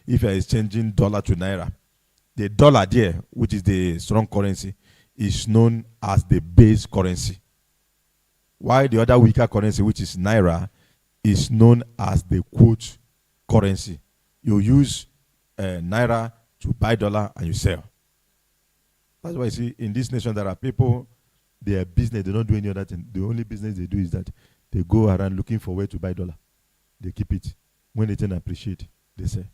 if you are exchanging dollar to naira, the dollar there, which is the strong currency, is known as the base currency. While the other weaker currency, which is naira, is known as the quote currency. You use naira to buy dollar and you sell. That's why you see in this nation there are people, their business, they don't do any other thing. The only business they do is that they go around looking for where to buy dollar. They keep it. When they can appreciate, they sell.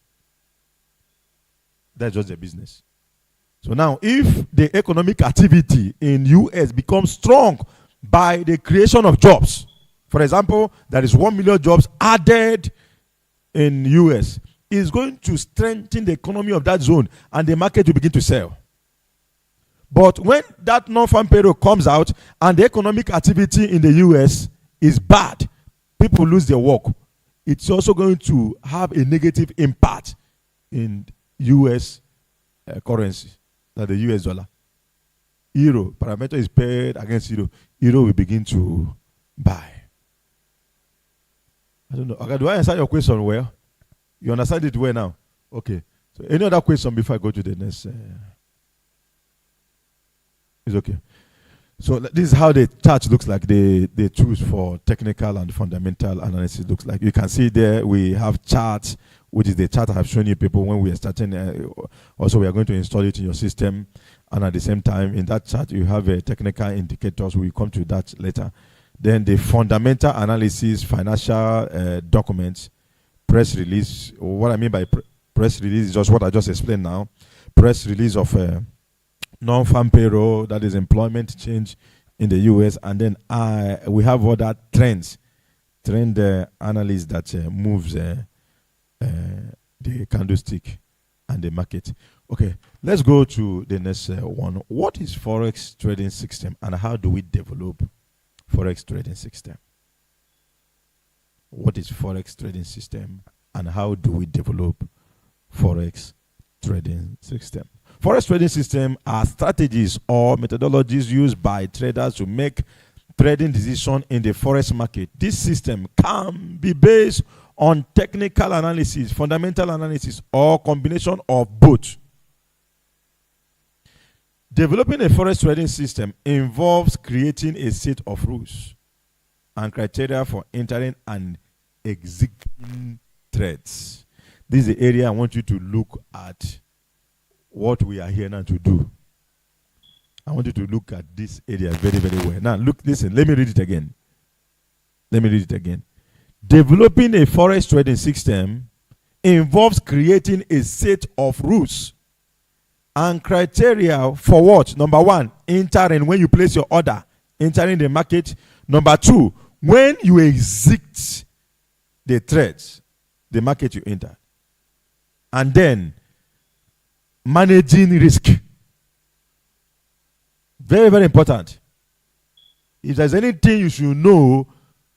That's just their business. So now, if the economic activity in US becomes strong by the creation of jobs, for example, there is 1 million jobs added in US, is going to strengthen the economy of that zone and the market will begin to sell. But when that non-farm payroll comes out and the economic activity in the US is bad, people lose their work, it's also going to have a negative impact in US currency, like the US dollar. Euro, parameter is paid against euro. Euro will begin to buy. I don't know. Okay, do I answer your question well? You understand it well now? Okay. So any other question before I go to the next? It's okay. So this is how the chart looks like. The tools for technical and fundamental analysis looks like. You can see there we have charts, which is the chart I have shown you people when we are starting. Also, we are going to install it in your system. And at the same time, in that chart, you have technical indicators. We'll come to that later. Then the fundamental analysis, financial documents, press release. What I mean by press release is just what I just explained now. Press release of non-farm payroll, that is employment change in the US. And then we have other trend analysis that moves the candlestick and the market. Okay, let's go to the next one. What is Forex trading system and how do we develop Forex trading system? What is Forex trading system and how do we develop Forex trading system? Forex trading system are strategies or methodologies used by traders to make trading decisions in the forex market. This system can be based on technical analysis, fundamental analysis, or combination of both. Developing a forex trading system involves creating a set of rules and criteria for entering and executing trades. This is the area I want you to look at what we are here now to do. I want you to look at this area very, very well. Now, listen, let me read it again. Developing a forex trading system involves creating a set of rules and criteria for what? Number one, entering when you place your order, entering the market. Number two, when you exit the trades, the market you enter. And then, managing risk. Very, very important. If there's anything you should know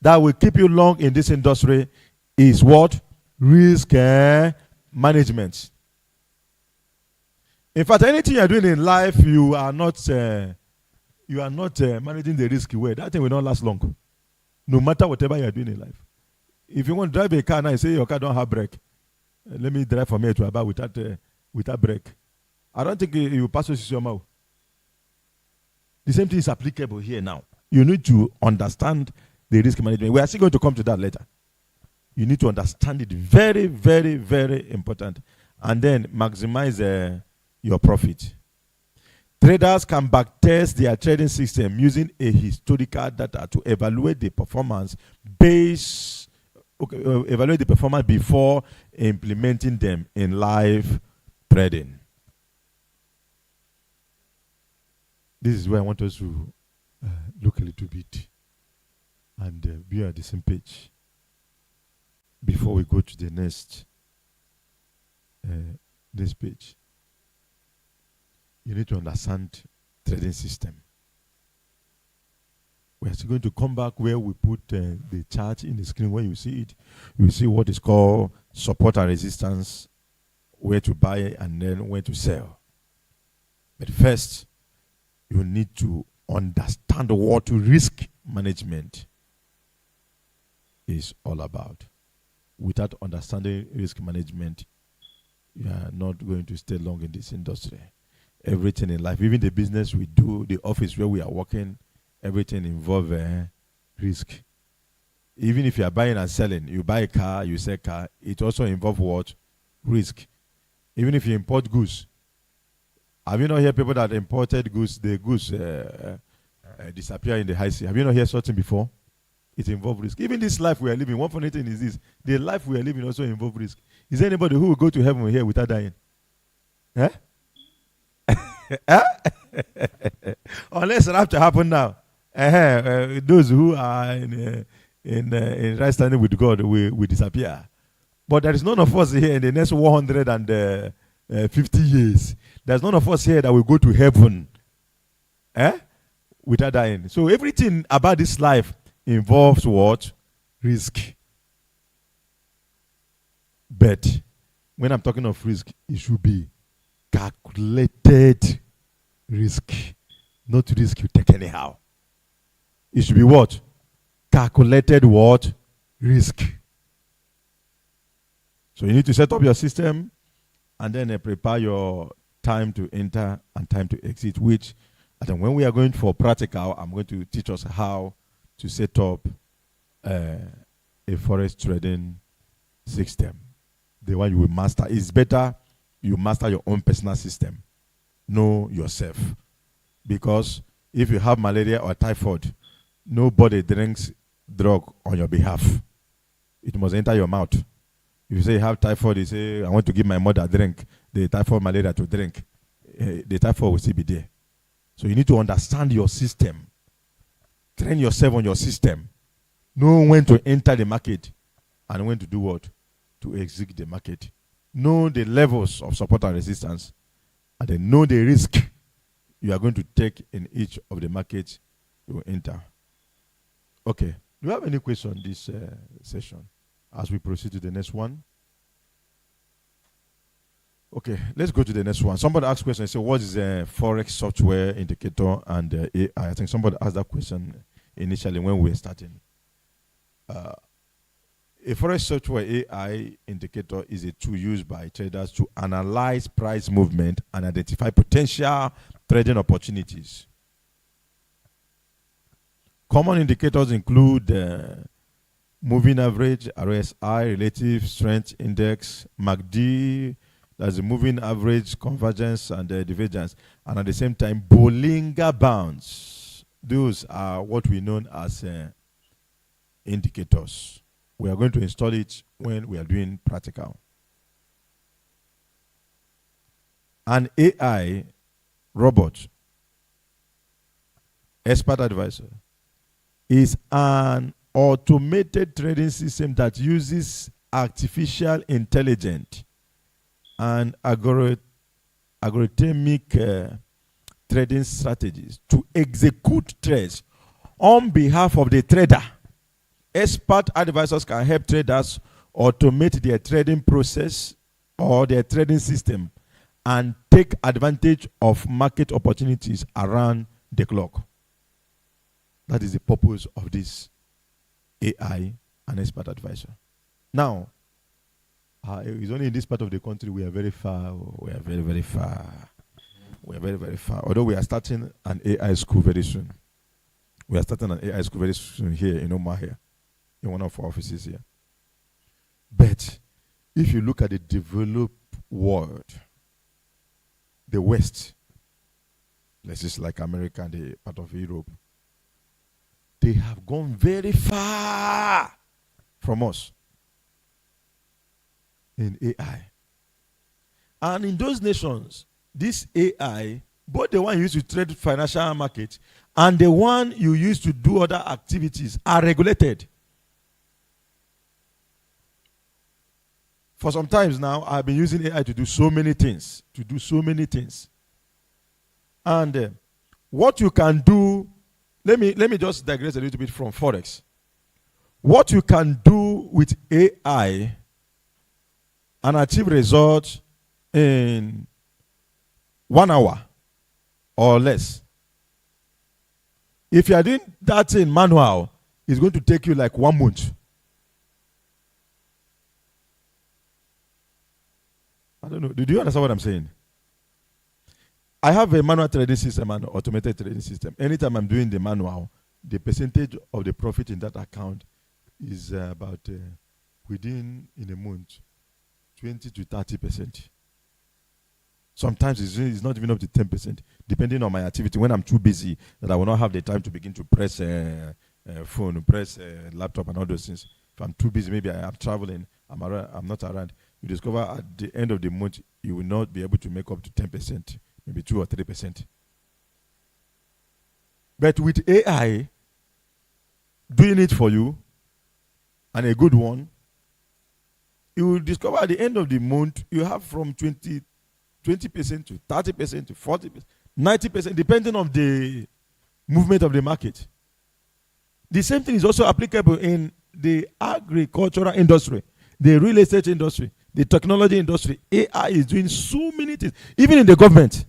that will keep you long in this industry, is what? Risk management. In fact, anything you are doing in life, you are not managing the risk well. That thing will not last long. No matter whatever you are doing in life. If you want to drive a car now, you say your car don't have brake. Let me drive from here to Abia without brake. I don't think you pass your mouth. The same thing is applicable here now. You need to understand the risk management. We are still going to come to that later. You need to understand it. Very, very, very important. And then maximize your profit. Traders can backtest their trading system using a historical data to evaluate the performance before implementing them in live trading. This is where I want us to look a little bit and be on the same page before we go to the next page. You need to understand trading system. We are still going to come back where we put the chart in the screen. When you see it, you will see what is called support and resistance, where to buy and then where to sell. But first, you need to understand what risk management is all about. Without understanding risk management, you are not going to stay long in this industry. Everything in life, even the business we do, the office where we are working, everything involves risk. Even if you are buying and selling, you buy a car, you sell car, it also involves what? Risk. Even if you import goods, have you not heard people that imported goods, the goods disappear in the high sea? Have you not heard something before? It involves risk. Even this life we are living, one funny thing is this: the life we are living also involves risk. Is there anybody who will go to heaven here without dying? Eh? Unless rapture happen now. Those who are in right standing with God will disappear. But there is none of us here in the next 150 years. There's none of us here that will go to heaven without dying. So everything about this life involves what? Risk. But when I'm talking of risk, it should be calculated risk. Not risk you take anyhow. It should be what? Calculated what? Risk. So you need to set up your system and then prepare your time to enter and time to exit, which, and then when we are going for practical, I'm going to teach us how to set up a forex trading system. The one you will master. It's better you master your own personal system. Know yourself. Because if you have malaria or typhoid, nobody drinks drug on your behalf. It must enter your mouth. If you say you have typhoid, you say, I want to give my mother a drink, the typhoid malaria to drink. The typhoid will still be there. So you need to understand your system. Train yourself on your system. Know when to enter the market and when to do what? To exit the market. Know the levels of support and resistance. And then know the risk you are going to take in each of the markets you will enter. Okay. Do you have any question on this session as we proceed to the next one? Okay, let's go to the next one. Somebody asked a question. Say, what is a Forex software indicator and AI? I think somebody asked that question initially when we were starting. A Forex software AI indicator is a tool used by traders to analyze price movement and identify potential trading opportunities. Common indicators include moving average, RSI, relative strength index, MACD, that's the moving average, convergence, and divergence, and at the same time, Bollinger Bands. Those are what we know as indicators. We are going to install it when we are doing practical. An AI robot, expert advisor, is an automated trading system that uses artificial intelligence and algorithmic trading strategies to execute trades on behalf of the trader. Expert advisors can help traders automate their trading process or their trading system and take advantage of market opportunities around the clock. That is the purpose of this AI and expert advisor. Now, it's only in this part of the country we are very far. We are very, very far. We are very, very far. Although we are starting an AI school very soon. We are starting an AI school very soon here in Omaha, here, in one of our offices here. But if you look at the developed world, the West, places like America and the part of Europe, they have gone very far from us in AI. And in those nations, this AI, both the one you use to trade financial market and the one you use to do other activities, are regulated. For some times now, I've been using AI to do so many things. And what you can do, let me just digress a little bit from Forex. What you can do with AI and achieve results in 1 hour or less. If you are doing that in manual, it's going to take you like 1 month. I don't know. Do you understand what I'm saying? I have a manual trading system and automated trading system. Anytime I'm doing the manual, the percentage of the profit in that account is about within in a month 20 to 30%. Sometimes it's not even up to 10%, depending on my activity. When I'm too busy, that I will not have the time to begin to press phone, press laptop, and all those things. If I'm too busy, maybe I am traveling, I'm not around. You discover at the end of the month, you will not be able to make up to 10%, maybe 2 or 3%. But with AI doing it for you, and a good one, you will discover at the end of the month, you have from 20% to 30% to 40%, 90%, depending on the movement of the market. The same thing is also applicable in the agricultural industry, the real estate industry, the technology industry. AI is doing so many things, even in the government.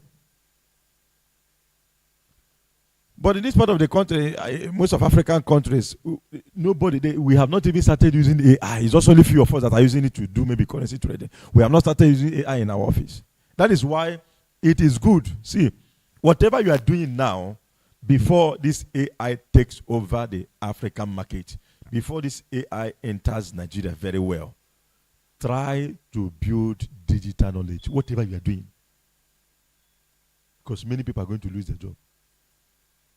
But in this part of the country, most of African countries, we have not even started using AI. It's just only few of us that are using it to do maybe currency trading. We have not started using AI in our office. That is why it is good. See, whatever you are doing now, before this AI takes over the African market, before this AI enters Nigeria very well, try to build digital knowledge, whatever you are doing. Because many people are going to lose their job.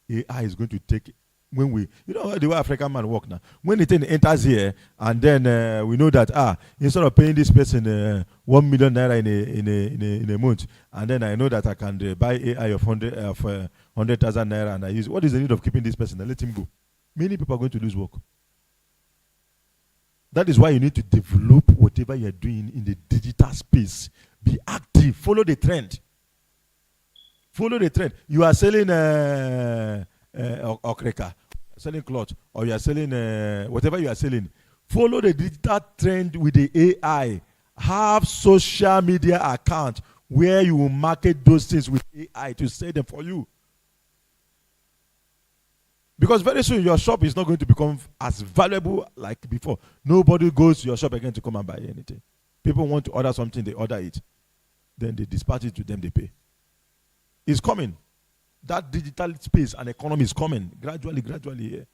AI is going to take, when we, you know the way African man work now. When the thing enters here, and then we know that instead of paying this person 1 million naira in a month, and then I know that I can buy AI of 100,000 naira, and I use. What is the need of keeping this person? And let him go. Many people are going to lose work. That is why you need to develop whatever you are doing in the digital space. Be active. Follow the trend. Follow the trend. You are selling okreka, selling cloth, or you are selling whatever you are selling. Follow the digital trend with the AI. Have social media account where you will market those things with AI to sell them for you. Because very soon your shop is not going to become as valuable like before. Nobody goes to your shop again to come and buy anything. People want to order something, they order it. Then they dispatch it to them, they pay. It's coming. That digital space and economy is coming gradually here.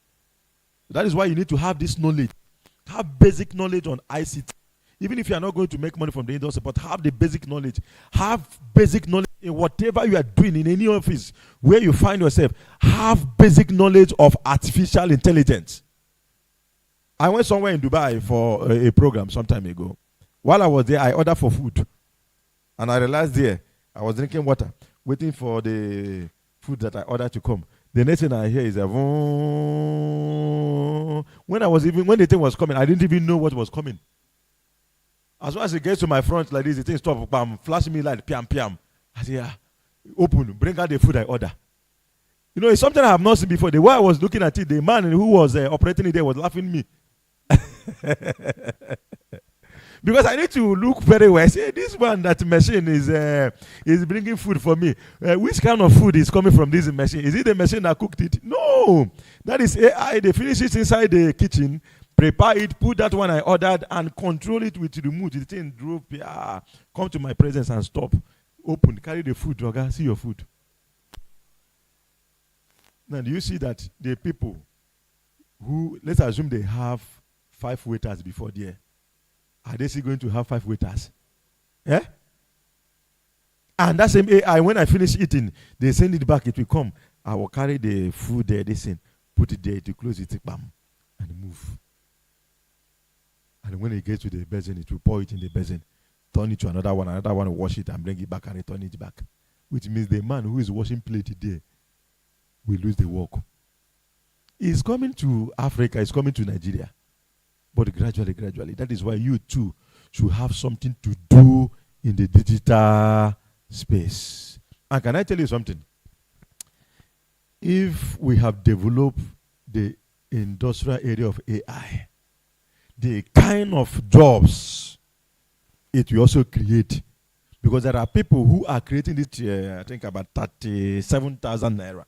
That is why you need to have this knowledge. Have basic knowledge on ICT. Even if you are not going to make money from the industry, but have the basic knowledge. Have basic knowledge in whatever you are doing in any office where you find yourself. Have basic knowledge of artificial intelligence. I went somewhere in Dubai for a program some time ago. While I was there, I ordered for food. And I realized there, I was drinking water, waiting for the food that I ordered to come. The next thing I hear is a when the thing was coming, I didn't even know what was coming. As soon as it gets to my front like this, the thing stops, flashing me like piam piam. I say, open, bring out the food I order. You know, it's something I have not seen before. The way I was looking at it, the man who was operating it there was laughing at me. Because I need to look very well. I say, this one, that machine is bringing food for me. Which kind of food is coming from this machine? Is it the machine that cooked it? No. That is AI. They finish it inside the kitchen, prepare it, put that one I ordered, and control it with the remote. The thing drove, come to my presence and stop. Open, carry the food, Droga, see your food. Now, do you see that the people who, let's assume they have 5 waiters before there, are they still going to have 5 waiters? Yeah? And that same AI, when I finish eating, they send it back, it will come. I will carry the food there, they send, put it there, to close it, bam, and move. And when it gets to the basin, it will pour it in the basin, turn it to another one will wash it and bring it back and return it back. Which means the man who is washing plate there will lose the work. It's coming to Africa, it's coming to Nigeria. But gradually. That is why you too should have something to do in the digital space. And can I tell you something? If we have developed the industrial area of AI, the kind of jobs it will also create. Because there are people who are creating this, I think about 37,000 naira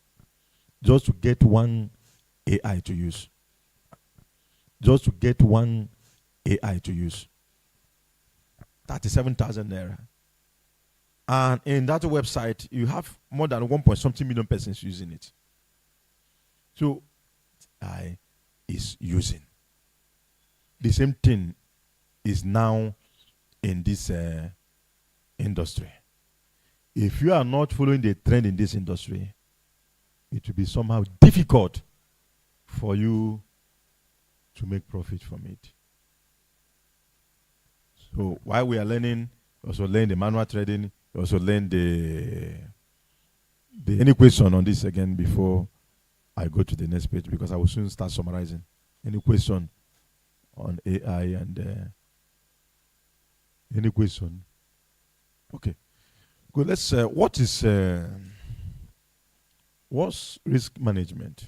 just to get one AI to use. Just to get one AI to use. 37,000 naira. And in that website, you have more than 1 point something million persons using it. So I is using. The same thing is now in this industry. If you are not following the trend in this industry, it will be somehow difficult for you to make profit from it. So while we are learning, also learn the manual trading, also learn the any question on this again before I go to the next page, because I will soon start summarizing. Any question on AI and any question? Okay. Good. Let's. What's risk management?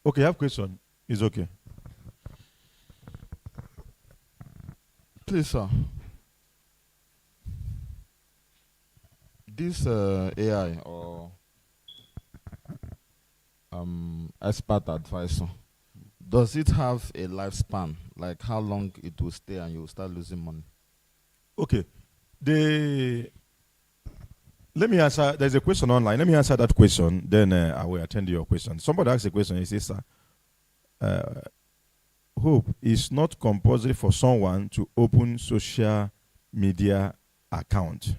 Okay, I have question. It's okay. Please, sir. This AI or expert advisor, does it have a lifespan? Like how long it will stay and you will start losing money? Okay. Let me answer. There's a question online. Let me answer that question. Then I will attend to your question. Somebody asked a question. He says, sir, hope is not compulsory for someone to open social media account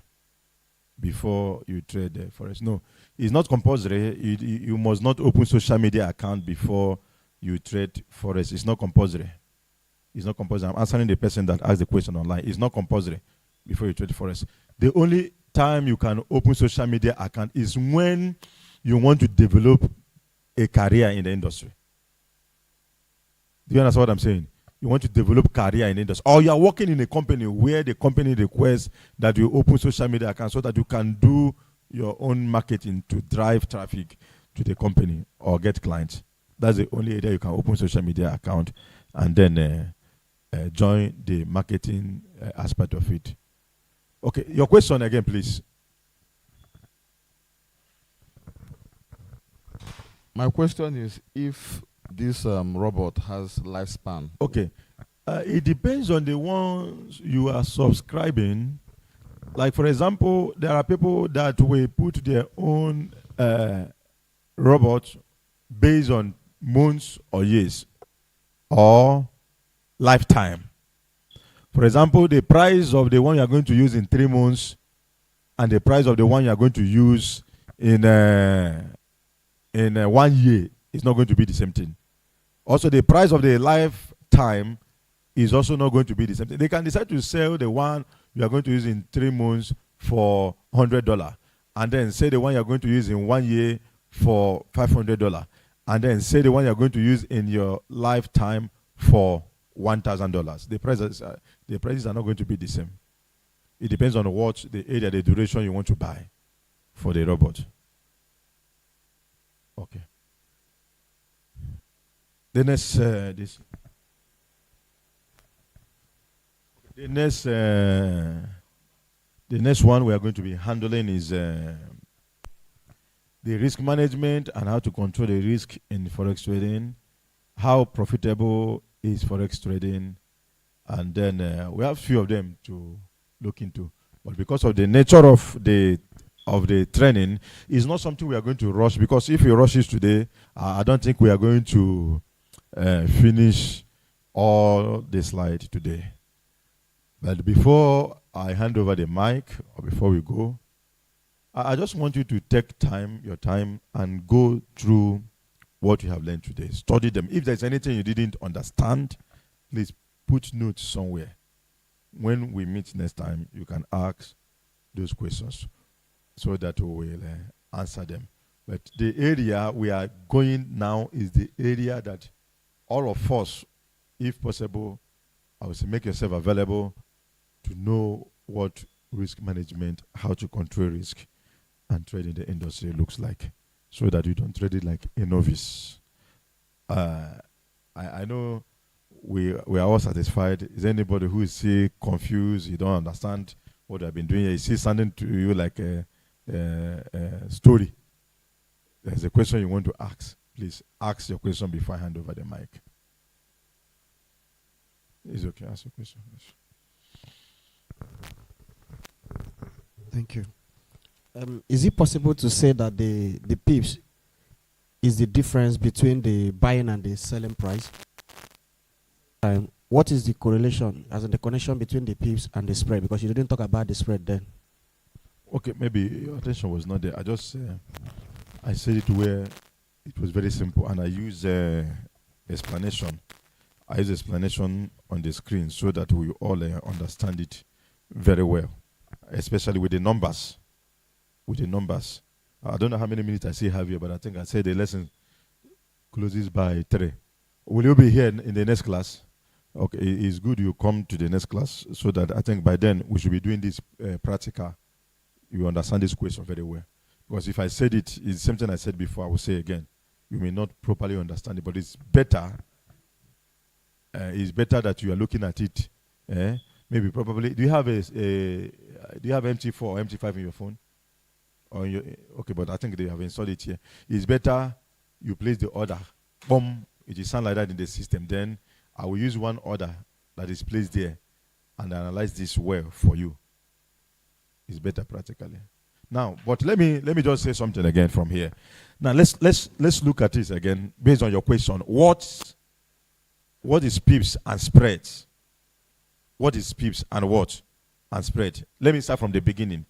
before you trade Forex. No, it's not compulsory. You must not open social media account before you trade Forex. It's not compulsory. It's not compulsory. I'm answering the person that asked the question online. It's not compulsory before you trade Forex. The only time you can open social media account is when you want to develop a career in the industry. Do you understand what I'm saying? You want to develop career in the industry, or you are working in a company where the company requests that you open social media account so that you can do your own marketing to drive traffic to the company or get clients. That's the only area you can open social media account and then join the marketing aspect of it. Okay, your question again, please. My question is if this robot has lifespan. Okay. It depends on the ones you are subscribing. Like, for example, there are people that will put their own robot based on months or years or lifetime. For example, the price of the one you are going to use in 3 months and the price of the one you are going to use in 1 year is not going to be the same thing. Also, the price of the lifetime is also not going to be the same thing. They can decide to sell the one you are going to use in 3 months for $100, and then say the one you are going to use in 1 year for $500, and then say the one you are going to use in your lifetime for $1,000. The prices are not going to be the same. It depends on what the area, the duration you want to buy for the robot. Okay. The next the next one we are going to be handling is the risk management and how to control the risk in Forex trading. How profitable is Forex trading? And then we have a few of them to look into. But because of the nature of the training, it's not something we are going to rush, because if we rush it today, I don't think we are going to finish all the slides today. But before I hand over the mic, or before we go, I just want you to take your time, and go through what you have learned today. Study them. If there's anything you didn't understand, please put notes somewhere. When we meet next time, you can ask those questions so that we will answer them. But the area we are going now is the area that all of us, if possible, I would say make yourself available to know what risk management, how to control risk and trade in the industry looks like, so that you don't trade it like a novice. I know we are all satisfied. Is anybody who is still confused, you don't understand what I've been doing here? Is still sounding to you like a story? There's a question you want to ask. Please ask your question before I hand over the mic. It's okay, ask your question. Thank you. Is it possible to say that the pips is the difference between the buying and the selling price? What is the correlation, as in the connection between the pips and the spread? Because you didn't talk about the spread then. Okay, maybe your attention was not there. I said it where it was very simple, and I use explanation. I use explanation on the screen so that we all understand it very well, especially with the numbers. With the numbers, I don't know how many minutes I still have here, but I think I said the lesson closes by 3. Will you be here in the next class? Okay, it's good you come to the next class so that I think by then we should be doing this practical. You understand this question very well. Because if I said it's something I said before, I will say again. You may not properly understand it, but it's better. It's better that you are looking at it. Maybe probably. Do you have MT4 or MT5 in your phone? Okay, but I think they have installed it here. It's better you place the order. Boom, it will sound like that in the system. Then I will use one order that is placed there and analyze this well for you. It's better practically. Now, but let me just say something again from here. Now let's look at this again based on your question. What is pips and spreads? What is pips and what? And spread. Let me start from the beginning.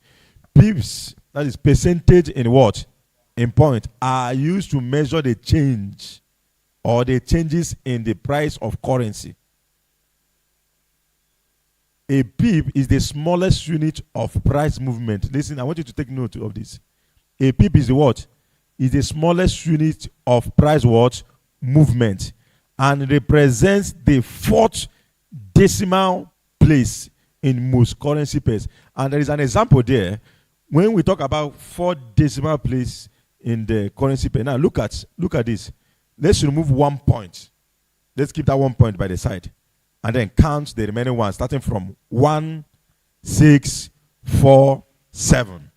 Pips, that is percentage in what? In point, are used to measure the change or the changes in the price of currency. A pip is the smallest unit of price movement. Listen, I want you to take note of this. A pip is the what? Is the smallest unit of price what? Movement. And represents the 4th decimal place in most currency pairs. And there is an example there. When we talk about 4 decimal place in the currency pair. Now look at this. Let's remove 1 point. Let's keep that 1 point by the side. And then count the remaining ones, starting from 1, 6, 4, 7.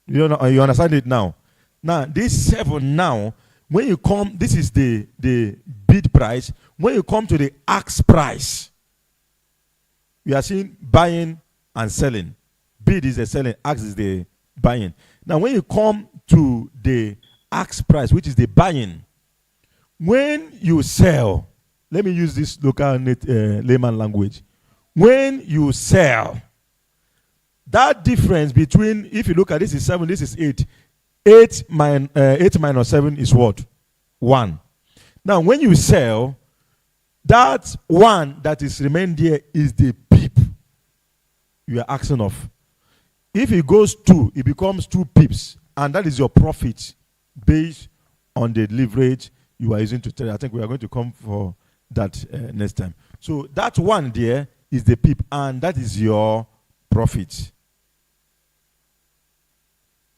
You understand it now? Now, this 7 now, when you come, this is the bid price. When you come to the ask price, we are seeing buying and selling. Bid is the selling, ask is the buying. Now, when you come to the ask price, which is the buying, when you sell, let me use this local layman language. When you sell, that difference between, if you look at this is 7, this is 8. 8 minus 7 is what? 1. Now, when you sell, that 1 that is remained there is the pip you are asking of. If it goes 2, it becomes 2 pips, and that is your profit based on the leverage you are using to trade. I think we are going to come for that next time. So that 1 there is the pip, and that is your profit.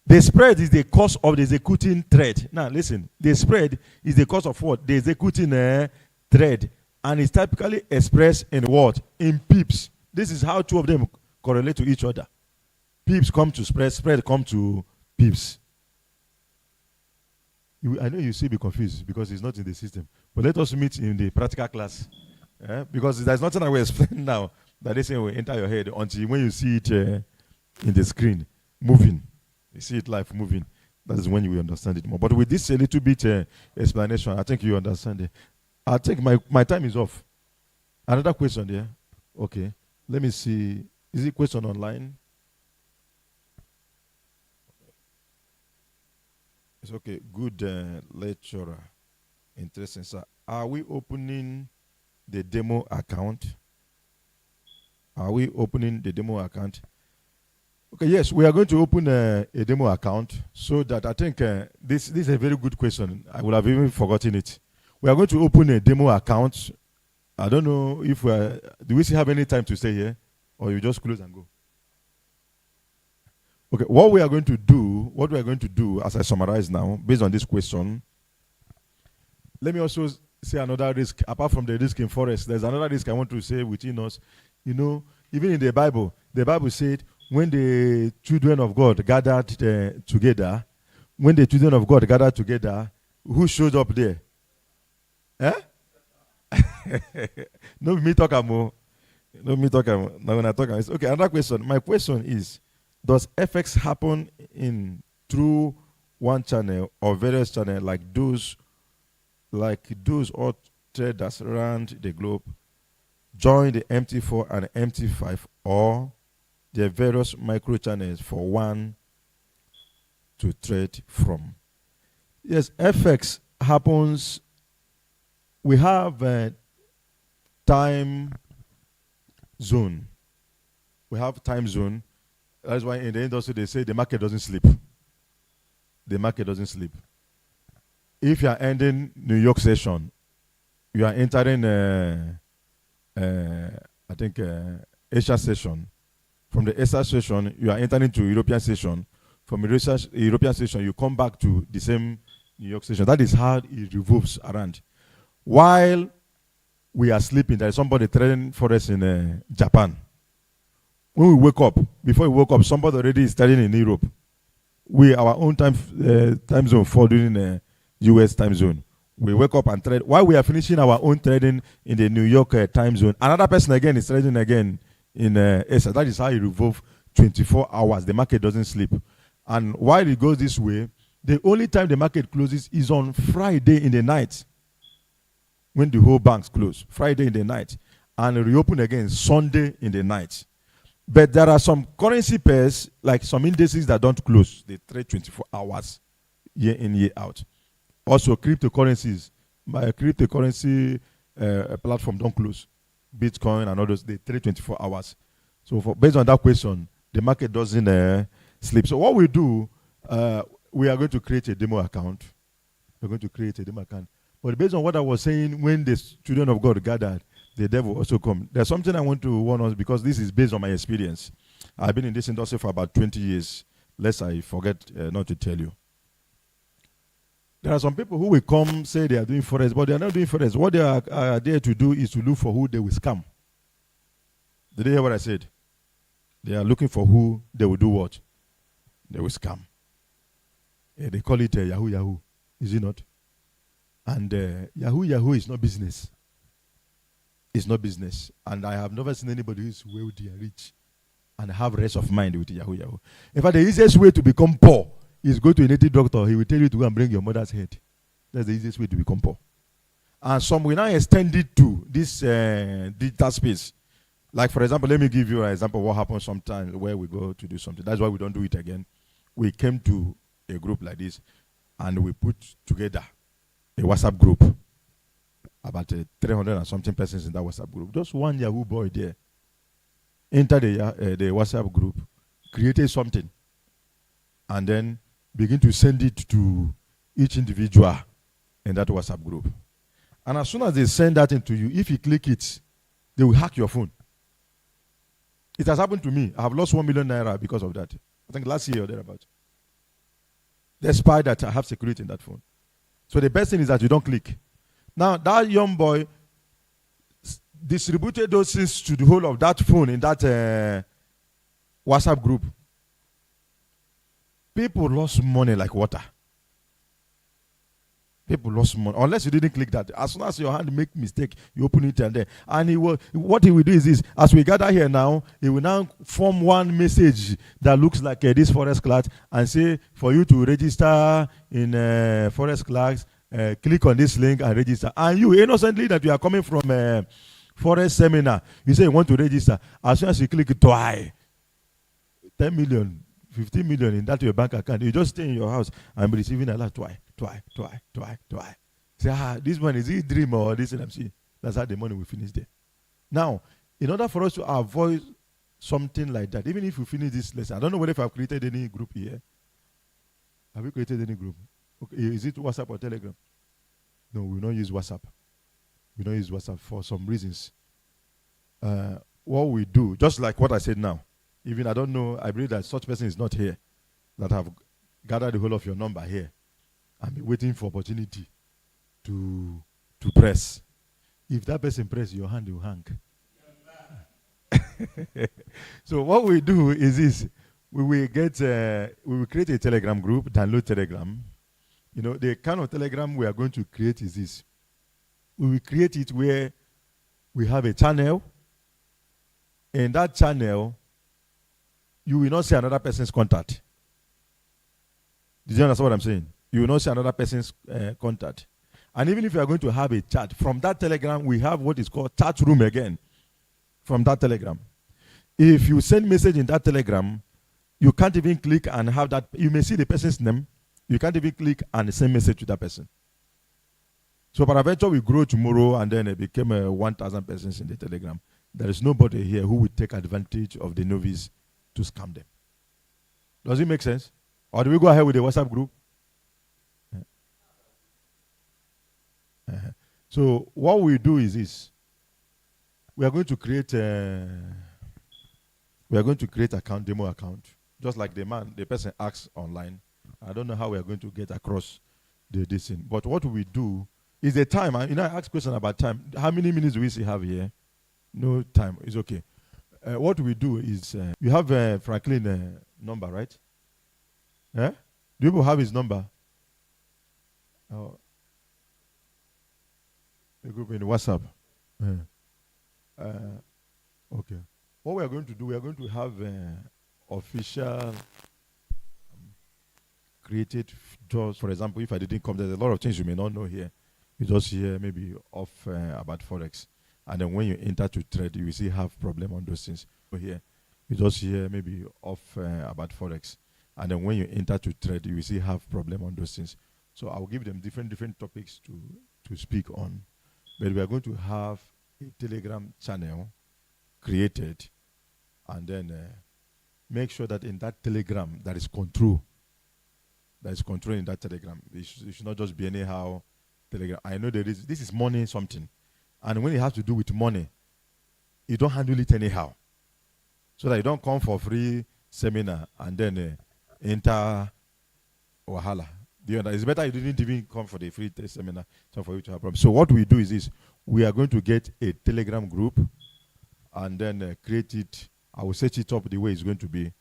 The spread is the cost of the executing trade. Now listen, the spread is the cost of what? The executing trade, and it's typically expressed in what? In pips. This is how 2 of them correlate to each other. Pips come to spread, spread come to pips. I know you still be confused because it's not in the system. But let us meet in the practical class. Because there's nothing I will explain now that this thing will enter your head until when you see it in the screen moving. You see it live moving. That is when you will understand it more. But with this a little bit explanation, I think you understand it. I think my time is off. Another question there. Okay. Let me see. Is it question online? It's okay. Good lecturer. Interesting, sir. Are we opening the demo account? Are we opening the demo account? Okay, yes, we are going to open a demo account so that I think this is a very good question. I would have even forgotten it. We are going to open a demo account. I don't know if do we still have any time to stay here or you just close and go? Okay, what we are going to do, as I summarize now, based on this question, let me also say another risk. Apart from the risk in Forex, there's another risk I want to say within us. You know, even in the Bible said, when the children of God gathered together, who showed up there? No, me talk more. No, me talk more. Now when I talk, it's okay. Another question. My question is, Does FX happen in through one channel or various channels like those all traders around the globe join the MT4 and MT5, or there are various micro channels for one to trade from? Yes, FX happens. We have a time zone. We have time zone. That's why in the industry they say the market doesn't sleep. The market doesn't sleep. If you are ending New York session, you are entering, Asia session. From the Asia session, you are entering to European session. From European session, you come back to the same New York session. That is how it revolves around. While we are sleeping, there is somebody trading Forex in Japan. When we wake up, before we woke up, somebody already is trading in Europe. Our own time zone fall during US time zone. We wake up and trade. While we are finishing our own trading in the New York time zone, another person again is trading again in Asia. That is how it revolves 24 hours. The market doesn't sleep. And while it goes this way, the only time the market closes is on Friday in the night, when the whole banks close. Friday in the night. And reopen again Sunday in the night. But there are some currency pairs, like some indices that don't close. They trade 24 hours, year in, year out. Also, cryptocurrencies. My cryptocurrency platform don't close. Bitcoin and others, they trade 24 hours. So based on that question, the market doesn't sleep. So what we do, we are going to create a demo account. We're going to create a demo account. But based on what I was saying, when the children of God gathered, the devil also come. There's something I want to warn us, because this is based on my experience. I've been in this industry for about 20 years, lest I forget not to tell you. There are some people who will come, say they are doing Forex, but they are not doing Forex. What they are there to do is to look for who they will scam. Did you hear what I said? They are looking for who they will do what? They will scam. They call it Yahoo Yahoo, is it not? And Yahoo Yahoo is not business. It's not business. And I have never seen anybody who is wealthy and rich and have rest of mind with Yahoo Yahoo. In fact, the easiest way to become poor is go to a native doctor. He will tell you to go and bring your mother's head. That's the easiest way to become poor. And some will now extend it to this digital space. Like, for example, let me give you an example of what happens sometimes where we go to do something. That's why we don't do it again. We came to a group like this, and we put together a WhatsApp group. About 300 and something persons in that WhatsApp group. Just one Yahoo boy there entered the WhatsApp group, created something, and then begin to send it to each individual in that WhatsApp group. And as soon as they send that into you, if you click it, they will hack your phone. It has happened to me. I have lost 1 million naira because of that. I think last year or thereabout. Despite that, I have security in that phone. So the best thing is that you don't click. Now, that young boy distributed those things to the whole of that phone in that WhatsApp group. People lost money like water. People lost money. Unless you didn't click that. As soon as your hand make mistake, you open it and then. And what he will do is this. As we gather here now, he will now form one message that looks like this Forex class and say, for you to register in Forex class, click on this link and register. And you, innocently, that you are coming from a Forex seminar, you say you want to register. As soon as you click twice, 10 million, 15 million in that your bank account, you just stay in your house and be receiving a lot twice. Say, this one, is it dream or this and I'm seeing? That's how the money will finish there. Now, in order for us to avoid something like that, even if we finish this lesson, I don't know whether if I've created any group here. Have you created any group? Okay, is it WhatsApp or Telegram? No, we don't use WhatsApp. We don't use WhatsApp for some reasons. What we do, just like what I said now, even I don't know, I believe that such person is not here, that have gathered the whole of your number here and be waiting for opportunity to press. If that person press, your hand will hang. So what we do is this. We will create a Telegram group, download Telegram. You know, the kind of Telegram we are going to create is this. We will create it where we have a channel. In that channel, you will not see another person's contact. Did you understand what I'm saying? You will not see another person's contact. And even if you are going to have a chat, from that Telegram, we have what is called chat room again. From that Telegram. If you send message in that Telegram, you can't even click and have that. You may see the person's name. You can't even click and send message to that person. So peradventure we grow tomorrow and then it became 1,000 persons in the Telegram. There is nobody here who will take advantage of the novice to scam them. Does it make sense? Or do we go ahead with the WhatsApp group? So what we do is this. We are going to create account, demo account. Just like the person asks online. I don't know how we are going to get across this thing. But what we do is the time. I ask question about time. How many minutes do we still have here? No time. It's okay. What we do is, you have Franklin number, right? Do people have his number? Oh. The group in WhatsApp. Okay. What we are going to do, we are going to have official created just, for example, if I didn't come, there's a lot of things you may not know here. You just hear maybe off about Forex. And then when you enter to trade, you will see have problem on those things. Here, you just hear maybe off about Forex. And then when you enter to trade, you will see have problem on those things. So I'll give them different topics to speak on. But we are going to have a Telegram channel created, and then make sure that in that Telegram there is control. There is control in that Telegram. It should not just be anyhow Telegram. I know this is money something, and when it has to do with money, you don't handle it anyhow. So that you don't come for free seminar and then enter wahala. It's better you didn't even come for the free seminar, so for you to have problems. So what we do is this: we are going to get a Telegram group, and then create it. I will set it up the way it's going to be,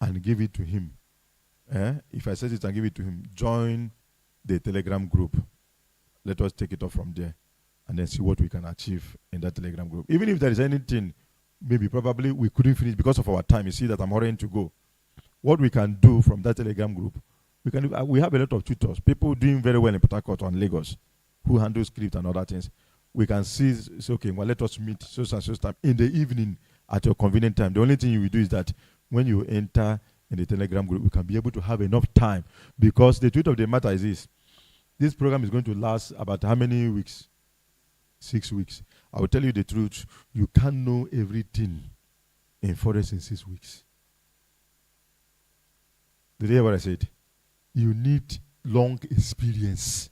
and give it to him. If I set it and give it to him, join the Telegram group. Let us take it off from there, and then see what we can achieve in that Telegram group. Even if there is anything, maybe probably we couldn't finish because of our time. You see that I'm hurrying to go. What we can do from that Telegram group, we have a lot of tutors, people doing very well in Port Harcourt and Lagos, who handle script and other things. We can say, okay, well, let us meet so time in the evening at your convenient time. The only thing you will do is that when you enter in the Telegram group, we can be able to have enough time, because the truth of the matter is this program is going to last about how many weeks? 6 weeks. I will tell you the truth. You can't know everything in Forex in 6 weeks. Did you hear what I said? You need long experience.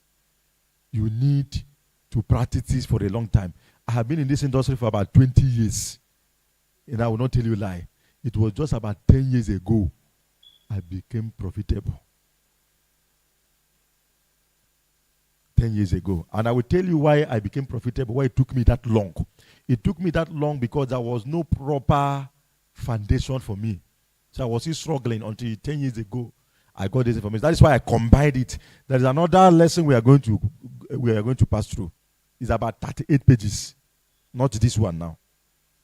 You need to practice this for a long time. I have been in this industry for about 20 years. And I will not tell you a lie. It was just about 10 years ago I became profitable. 10 years ago. And I will tell you why I became profitable, why it took me that long. It took me that long because there was no proper foundation for me. So I was still struggling until 10 years ago I got this information. That is why I combined it. There is another lesson we are going to pass through. It's about 38 pages. Not this one now.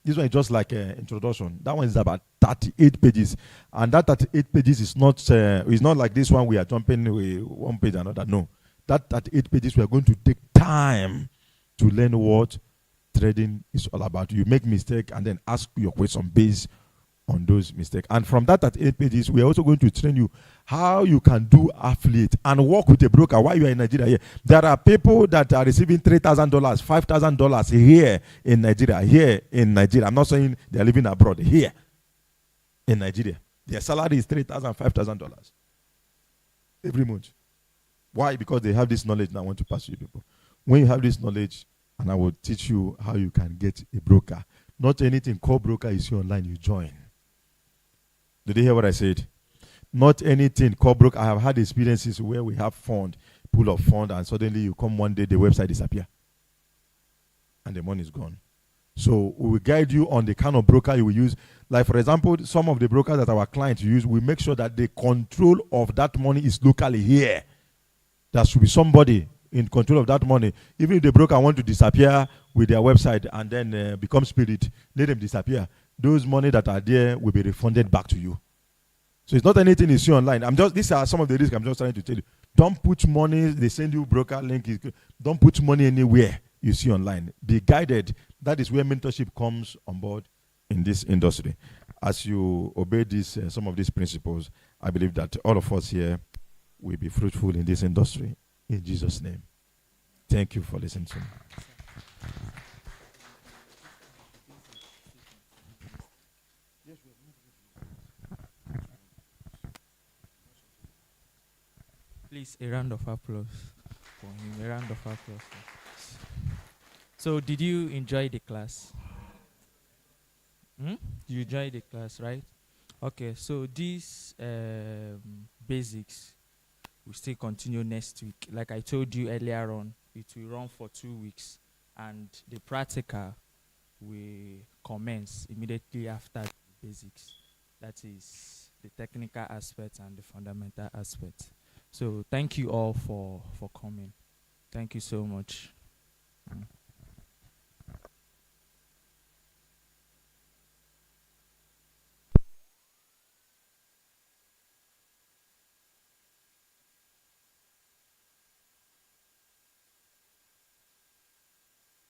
This one is just like an introduction. That one is about 38 pages. And that 38 pages is not like this one we are jumping with one page another. No. That 38 pages we are going to take time to learn what trading is all about. You make mistake and then ask your question based on those mistakes. And from that 38 pages, we are also going to train you how you can do affiliate and work with a broker while you are in Nigeria here. There are people that are receiving $3,000, $5,000 here in Nigeria. I'm not saying they are living abroad. Here in Nigeria. Their salary is $3,000, $5,000 every month. Why? Because they have this knowledge now I want to pass to you people. When you have this knowledge, and I will teach you how you can get a broker. Not anything called broker is here online, you join. Did you hear what I said? Not anything called broker. I have had experiences where we have pool of fund, and suddenly you come one day, the website disappear. And the money is gone. So we will guide you on the kind of broker you will use. Like for example, some of the brokers that our clients use, we make sure that the control of that money is locally here. There should be somebody in control of that money. Even if the broker want to disappear with their website and then become spirit, let them disappear. Those money that are there will be refunded back to you. So it's not anything you see online. These are some of the risks I'm just trying to tell you. Don't put money, they send you broker link. Don't put money anywhere you see online. Be guided. That is where mentorship comes on board in this industry. As you obey some of these principles, I believe that all of us here will be fruitful in this industry. In Jesus' name. Thank you for listening to me. Please, a round of applause for him. A round of applause. So, did you enjoy the class? You enjoyed the class, right? Okay, so these basics will still continue next week. Like I told you earlier on, it will run for 2 weeks, and the practical will commence immediately after the basics. That is the technical aspect and the fundamental aspect. So thank you all for coming. Thank you so much.